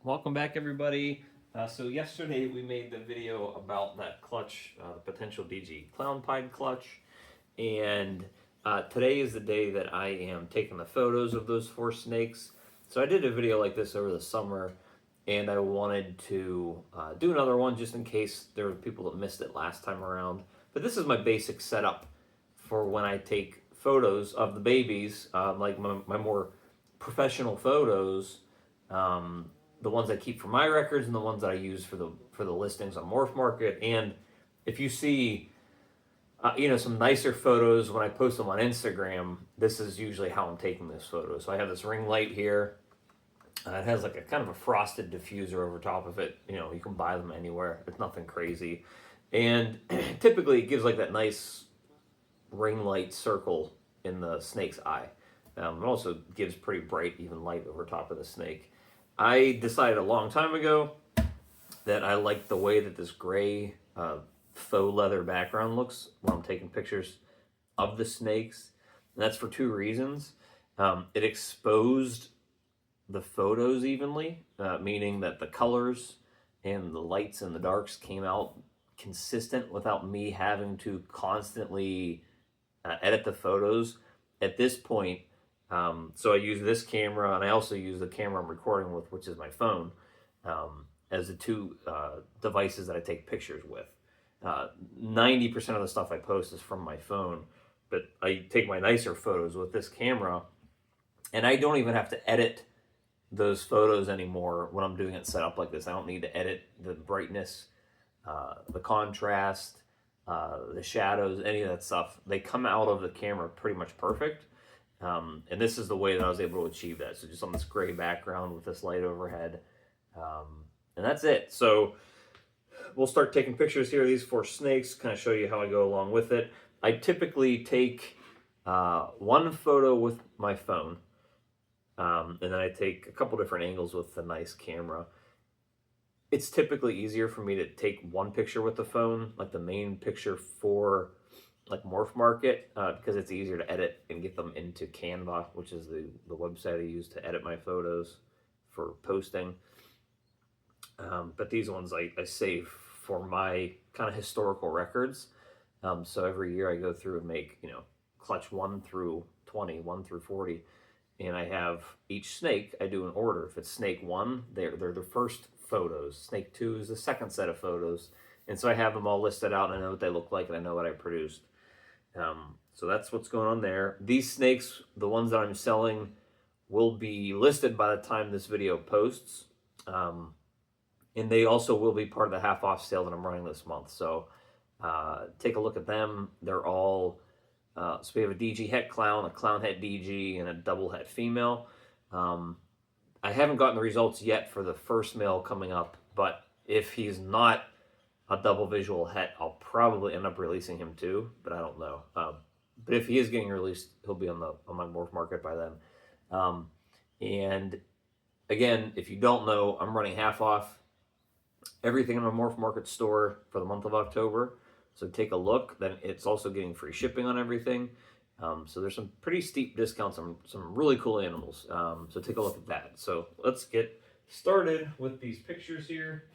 Welcome back, everybody. So yesterday we made the video about that clutch, the potential DG clown pied clutch, and today is the day that I am taking the photos of those four snakes. So I did a video like this over the summer, and I wanted to do another one just in case there were people that missed it last time around. But this is my basic setup for when I take photos of the babies, like my more professional photos. The ones I keep for my records and the ones that I use for the listings on Morph Market. And if you see, some nicer photos when I post them on Instagram, this is usually how I'm taking this photo. So I have this ring light here. It has like a kind of a frosted diffuser over top of it. You can buy them anywhere. It's nothing crazy. And typically it gives like that nice ring light circle in the snake's eye. It also gives pretty bright, even light over top of the snake. I decided a long time ago that I like the way that this gray faux leather background looks when I'm taking pictures of the snakes. And that's for two reasons. It exposed the photos evenly, meaning that the colors and the lights and the darks came out consistent without me having to constantly edit the photos. At this point, so I use this camera, and I also use the camera I'm recording with, which is my phone, as the two devices that I take pictures with. 90% of the stuff I post is from my phone, but I take my nicer photos with this camera, and I don't even have to edit those photos anymore when I'm doing it set up like this. I don't need to edit the brightness, the contrast, the shadows, any of that stuff. They come out of the camera pretty much perfect. And this is the way that I was able to achieve that. So just on this gray background with this light overhead. And that's it. So we'll start taking pictures here of these four snakes, kind of show you how I go along with it. I typically take one photo with my phone, and then I take a couple different angles with the nice camera. It's typically easier for me to take one picture with the phone, like the main picture for like Morph Market, because it's easier to edit and get them into Canva, which is the website I use to edit my photos for posting. But these ones I save for my kind of historical records. So every year I go through and make, clutch 1 through 20, 1 through 40. And I have each snake, I do an order. If it's snake 1, they're the first photos. Snake 2 is the second set of photos. And so I have them all listed out, and I know what they look like, and I know what I produced. So that's what's going on there. These snakes, the ones that I'm selling, will be listed by the time this video posts. And they also will be part of the half off sale that I'm running this month. So take a look at them. They're all, so we have a DG het clown, a clown het DG, and a double het female. I haven't gotten the results yet for the first male coming up, but if he's not a double visual het, I'll probably end up releasing him too, but I don't know. But if he is getting released, he'll be on my Morph Market by then. And again, if you don't know, I'm running half off everything in my Morph Market store for the month of October. So take a look. Then it's also getting free shipping on everything. So there's some pretty steep discounts on some really cool animals. So take a look at that. So let's get started with these pictures here.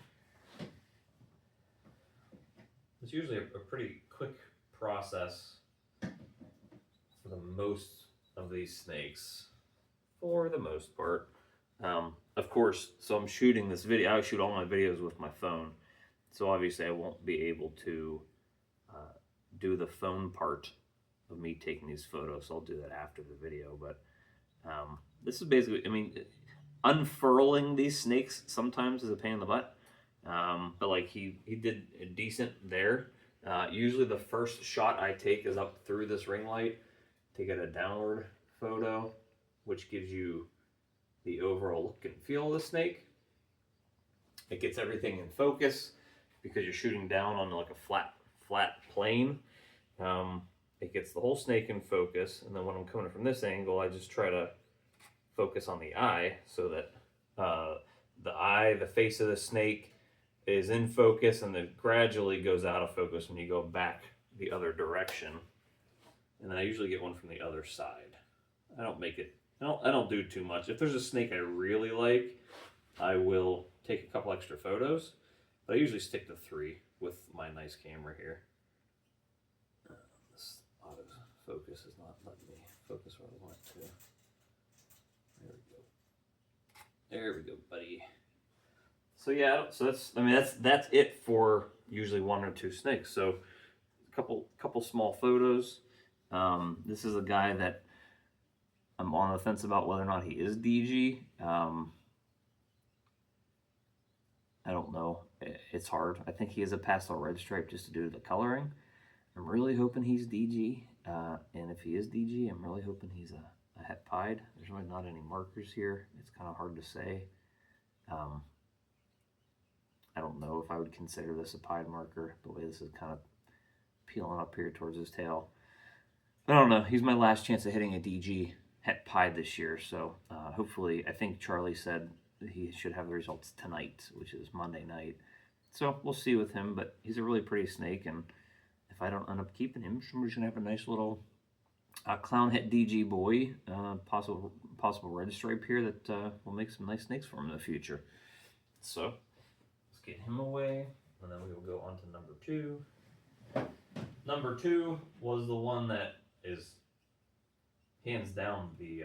It's usually a pretty quick process for the most of these snakes, for the most part. Of course, so I'm shooting this video. I shoot all my videos with my phone, so obviously I won't be able to do the phone part of me taking these photos. So I'll do that after the video. But this is basically, unfurling these snakes sometimes is a pain in the butt. But like he did a decent there. Usually the first shot I take is up through this ring light to get a downward photo, which gives you the overall look and feel of the snake. It gets everything in focus because you're shooting down on like a flat plane. It gets the whole snake in focus, and then when I'm coming from this angle, I just try to focus on the eye so that the face of the snake is in focus, and then gradually goes out of focus when you go back the other direction. And then I usually get one from the other side. I don't do too much. If there's a snake I really like, I will take a couple extra photos, but I usually stick to 3 with my nice camera here. This autofocus is not letting me focus where I want it to. There we go. There we go, buddy. So yeah, so that's it for usually 1 or 2 snakes. So a couple small photos. This is a guy that I'm on the fence about whether or not he is DG. I don't know. It's hard. I think he is a pastel red stripe just to do the coloring. I'm really hoping he's DG. And if he is DG, I'm really hoping he's a het pied. There's really not any markers here. It's kind of hard to say. I don't know if I would consider this a pied marker, the way this is kind of peeling up here towards his tail. I don't know. He's my last chance of hitting a DG het pied this year. So hopefully, I think Charlie said he should have the results tonight, which is Monday night. So we'll see with him, but he's a really pretty snake, and if I don't end up keeping him, we're just gonna have a nice little clown het DG boy, possible red stripe here that will make some nice snakes for him in the future. So let's get him away, and then we will go on to number 2. Number 2 was the one that is hands down the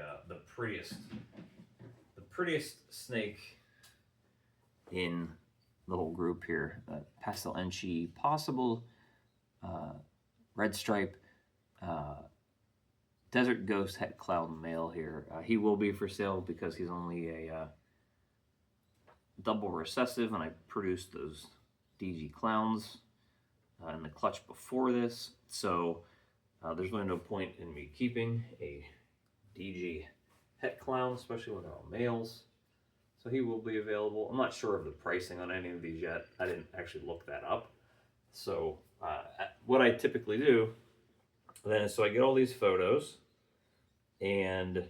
prettiest snake in the whole group here. Pastel Enchi, possible red stripe, Desert Ghost Het Clown male here. He will be for sale because he's only a double recessive, and I produced those DG clowns in the clutch before this, so there's really no point in me keeping a DG het clown, especially when they're all males. So he will be available. I'm not sure of the pricing on any of these yet. I didn't actually look that up. So what I typically do then is, so I get all these photos, and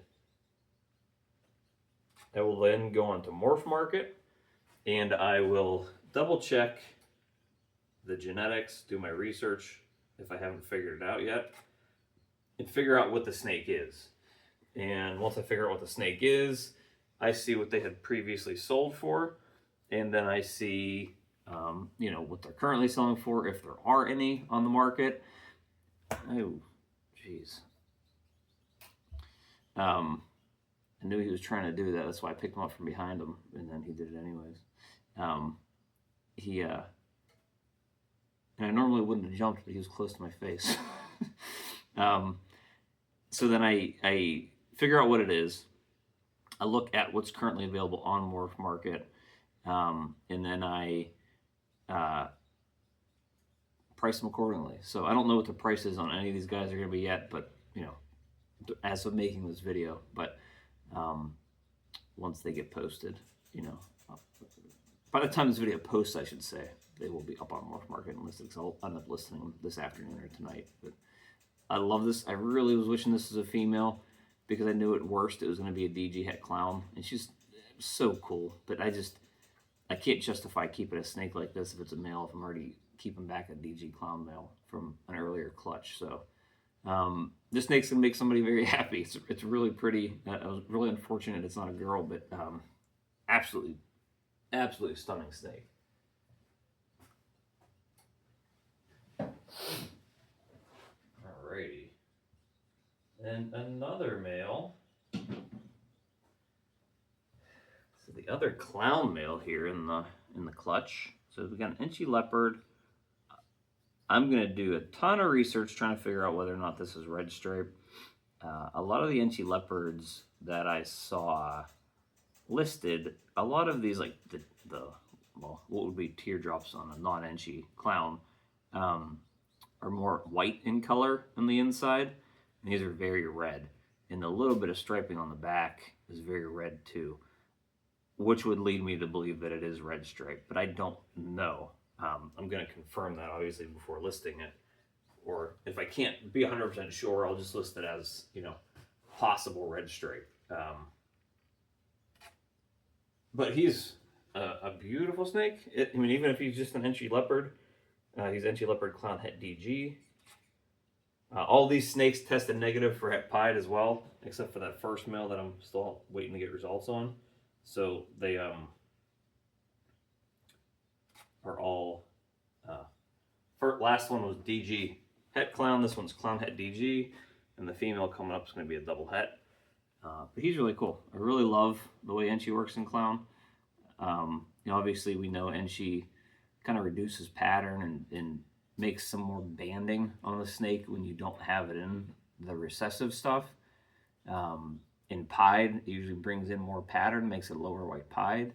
I will then go on to Morph Market, and I will double check the genetics, do my research if I haven't figured it out yet, and figure out what the snake is. And once I figure out what the snake is, I see what they had previously sold for, and then I see, what they're currently selling for, if there are any on the market. Oh, jeez. I knew he was trying to do that. That's why I picked him up from behind him, and then he did it anyways. And I normally wouldn't have jumped, but he was close to my face. So then I figure out what it is. I look at what's currently available on Morph Market, and then I price them accordingly. So I don't know what the prices on any of these guys are going to be yet, but as of making this video, but once they get posted, by the time this video posts, I should say, they will be up on Morph Market and listed, because I'll end up listing them this afternoon or tonight. But I love this. I really was wishing this was a female, because I knew at worst it was going to be a DG het clown, and she's so cool. But I can't justify keeping a snake like this if it's a male, if I'm already keeping back a DG clown male from an earlier clutch. So this snake's going to make somebody very happy. It's really pretty. I was really unfortunate it's not a girl, but absolutely stunning snake. Alrighty. And another male. So the other clown male here in the clutch. So we got an Enchi leopard. I'm gonna do a ton of research trying to figure out whether or not this is red stripe. A lot of the Enchi leopards that I saw listed, a lot of these, like what would be teardrops on a non-Enchi clown, are more white in color on the inside, and these are very red. And a little bit of striping on the back is very red too, which would lead me to believe that it is red stripe, but I don't know. I'm going to confirm that obviously before listing it, or if I can't be 100% sure, I'll just list it as, possible red stripe. But he's a beautiful snake. Even if he's just an Enchi leopard, he's Enchi leopard clown het DG. All these snakes tested negative for het pied as well, except for that first male that I'm still waiting to get results on. So they are all, last one was DG het clown, this one's clown het DG, and the female coming up is going to be a double het. But he's really cool. I really love the way Enchi works in clown. Obviously we know Enchi kind of reduces pattern and makes some more banding on the snake when you don't have it in the recessive stuff. In pied, it usually brings in more pattern, makes it lower white pied.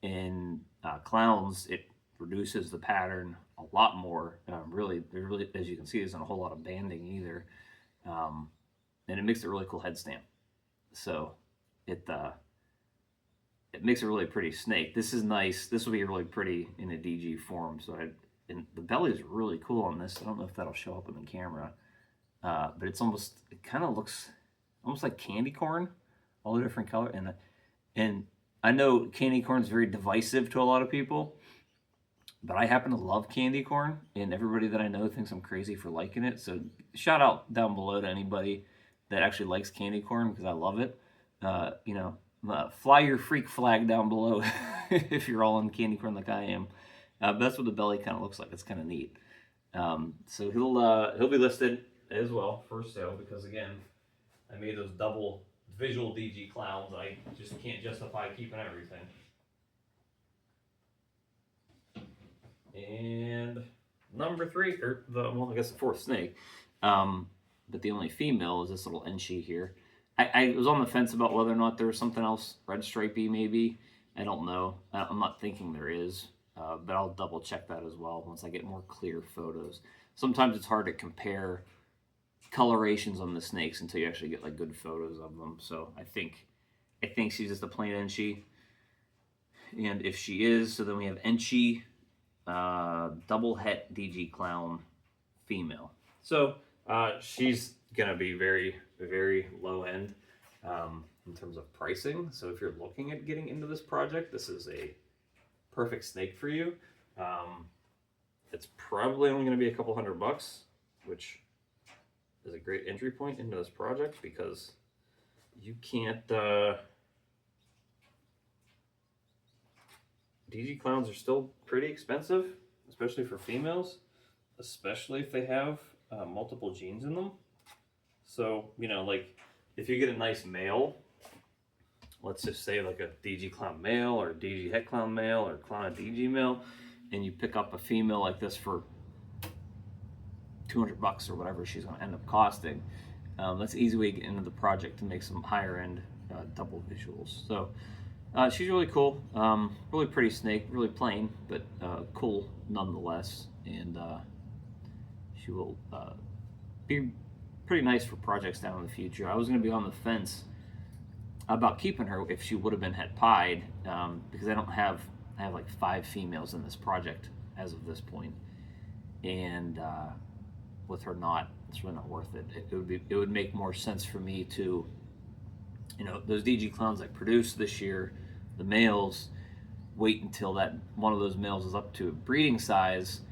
In clowns, it reduces the pattern a lot more. Really, as you can see, there isn't a whole lot of banding either. And it makes it a really cool head stamp. So it makes a really pretty snake. This is nice. This will be really pretty in a DG form. And the belly is really cool on this. I don't know if that'll show up in the camera, but it kind of looks almost like candy corn, all the different color. And I know candy corn is very divisive to a lot of people, but I happen to love candy corn, and everybody that I know thinks I'm crazy for liking it. So shout out down below to anybody that actually likes candy corn, because I love it. Fly your freak flag down below if you're all on candy corn like I am. But that's what the belly kind of looks like. It's kind of neat. So he'll be listed as well for sale, because again, I made those double visual DG clowns. I just can't justify keeping everything. And number 3, or I guess the 4th snake, but the only female is this little Enchi here. I was on the fence about whether or not there was something else red stripey maybe. I don't know. I'm not thinking there is, but I'll double check that as well once I get more clear photos. Sometimes it's hard to compare colorations on the snakes until you actually get like good photos of them. So I think she's just a plain Enchi. And if she is, so then we have Enchi, double het DG clown female. So she's gonna be very, very low end in terms of pricing. So if you're looking at getting into this project, this is a perfect snake for you. It's probably only going to be a couple $100, which is a great entry point into this project, because you can't. DG clowns are still pretty expensive, especially for females, especially if they have multiple genes in them. So, like if you get a nice male, let's just say like a DG clown male or a DG het clown male or clown DG male, and you pick up a female like this for $200 or whatever she's going to end up costing, that's an easy way to get into the project to make some higher end double visuals. So she's really cool, really pretty snake, really plain, but cool nonetheless. And she will be pretty nice for projects down in the future. I was going to be on the fence about keeping her if she would have been het pied, because I have like 5 females in this project as of this point, and with her not, it's really not worth it. It would make more sense for me to, those DG clowns I produced this year, the males, wait until that one of those males is up to breeding size,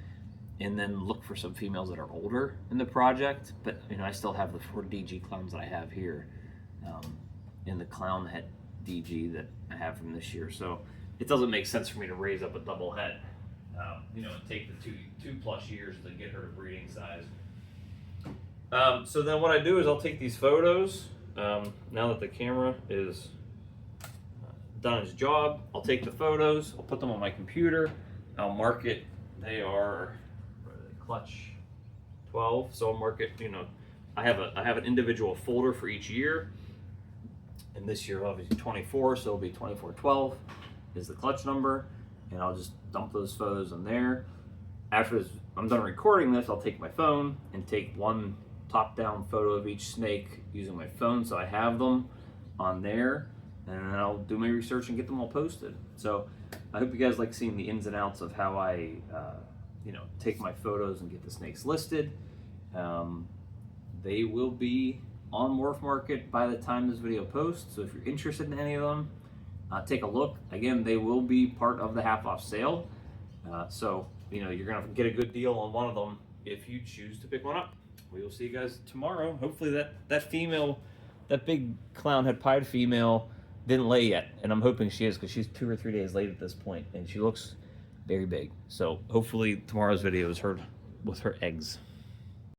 and then look for some females that are older in the project. But I still have the 4 DG clowns that I have here, in the clown het DG that I have from this year. So it doesn't make sense for me to raise up a double het, and take the two plus years to get her to breeding size. So then what I do is I'll take these photos, now that the camera is done its job. I'll take the photos, I'll put them on my computer, I'll mark it. They are clutch 12, so I'll mark it. I have an individual folder for each year, and this year obviously 24, so it'll be 2412 is the clutch number, and I'll just dump those photos in there. After I'm done recording this, I'll take my phone and take one top-down photo of each snake using my phone, so I have them on there, and then I'll do my research and get them all posted. So I hope you guys like seeing the ins and outs of how I take my photos and get the snakes listed. They will be on Morph Market by the time this video posts, so if you're interested in any of them, take a look. Again, they will be part of the half-off sale, so you're gonna get a good deal on one of them if you choose to pick one up. We will see you guys tomorrow. Hopefully that female, that big clown het pied female, didn't lay yet, and I'm hoping she is, because she's 2 or 3 days late at this point, and she looks very big. So hopefully tomorrow's video is her with her eggs.